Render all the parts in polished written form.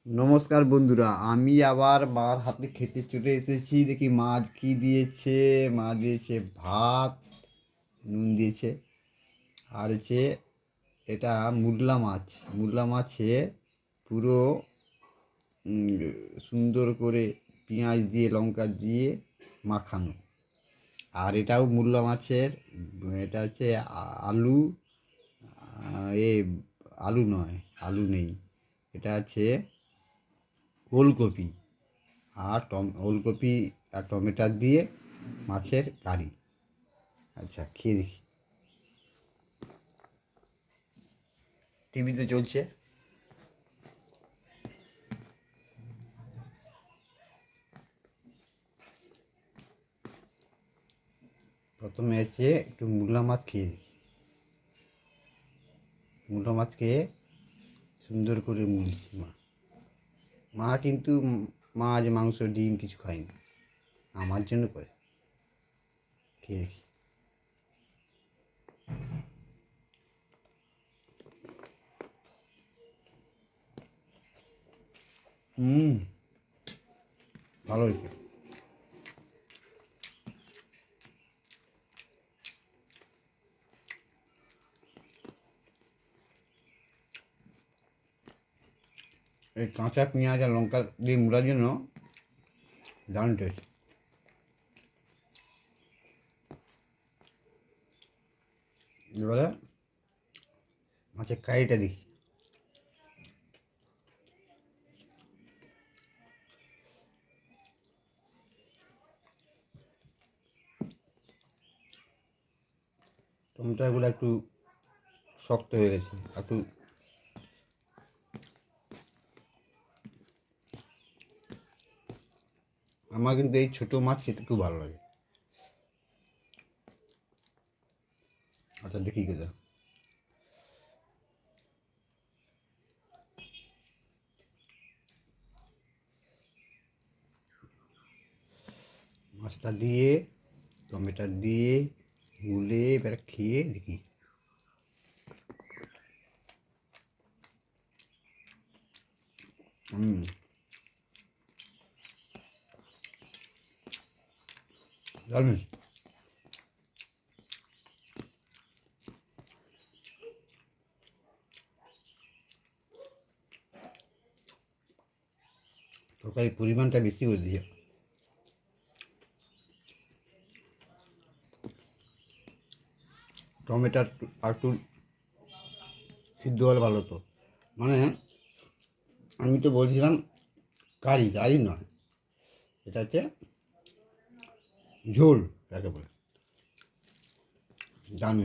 নমস্কার বন্ধুরা, আমি আবার মার হাতে খেতে চলে এসেছি। দেখি মা কী দিয়েছে। মা দিয়েছে ভাত, নুন দিয়েছে, আর হচ্ছে এটা মুরলা মাছ। মুরলা মাছে পুরো সুন্দর করে পেঁয়াজ দিয়ে লঙ্কা দিয়ে মাখানো। আর এটাও মুরলা মাছের, এটা হচ্ছে আলু, এ আলু নয়, আলু নেই, এটা আছে ওলকপি। আর ওলকপি আর টমেটো দিয়ে মাছের কারি। আচ্ছা, খেয়ে দেখি। টিভিতে চলছে। প্রথমে হচ্ছে একটু মুরলা মাছ খেয়ে দেখি। মুরলা মাছ খেয়ে সুন্দর করে মুলছি। মা কিন্তু মাছ, মাংস, ডিম কিছু খায়নি, আমার জন্য করে। খেয়ে দেখি। হুম, ভালো হয়েছে। এই কাঁচা পেঁয়াজ আর লঙ্কা দিয়ে মুড়ার জন্য দারুণ টেস্ট। এবারে মাছের কারিটা দেখি। টমেটোগুলো একটু শক্ত হয়ে গেছে, একটু। আমার কিন্তু এই ছোটো মাছ খেতে খুব ভালো লাগে। আচ্ছা, দেখি কেদা। মাছটা দিয়ে টমেটো দিয়ে গুলে এবার খেয়ে দেখি। হুম, দারুণ। তরকারির পরিমাণটা বেশি করে দিয়ে টমেটো আর একটু সিদ্ধ হলে ভালো হতো। মানে আমি তো বলছিলাম কারি, কারি নয়, এটা হচ্ছে ঝোল যাকে বলে। দারুণ।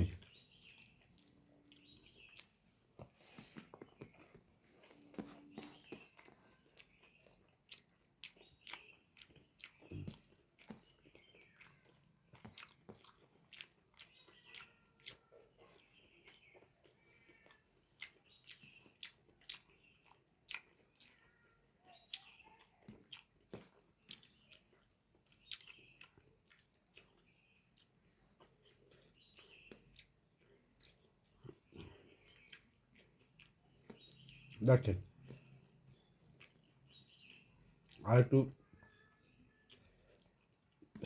দেখেন, আর একটু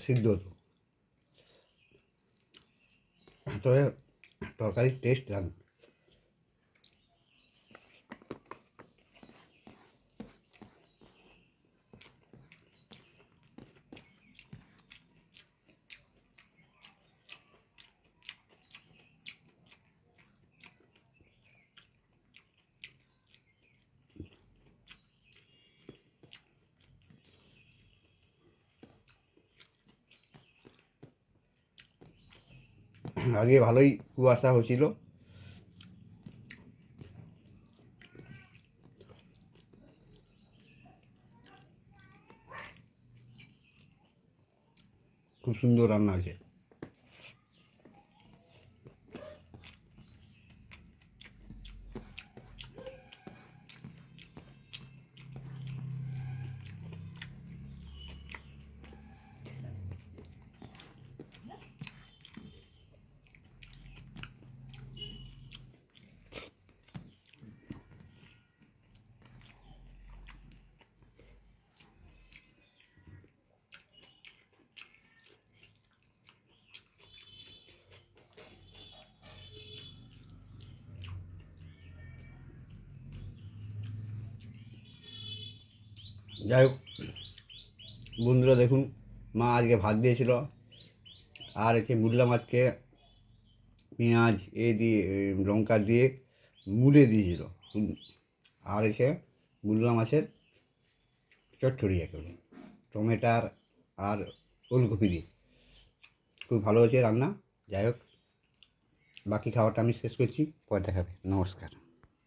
সিদ্ধ হতো, তবে তরকারির টেস্ট দারুণ। আগে ভালোই কুয়াশা হয়েছিল। খুব সুন্দর রান্না হয়েছে। যাই হোক বন্ধুরা, দেখুন মা আজকে ভাত দিয়েছিল, আর একে মুরলা মাছকে পেঁয়াজ দিয়ে লঙ্কা দিয়ে মুড়ে দিয়েছিল, আর এসে মুরলা মাছের চচ্চড়ি একেবারে টমেটার আর ওলকপি দিয়ে খুব ভালো হয়েছে রান্না। যাই হোক বাকি খাবারটা আমি শেষ করছি, পরে দেখাবে। নমস্কার।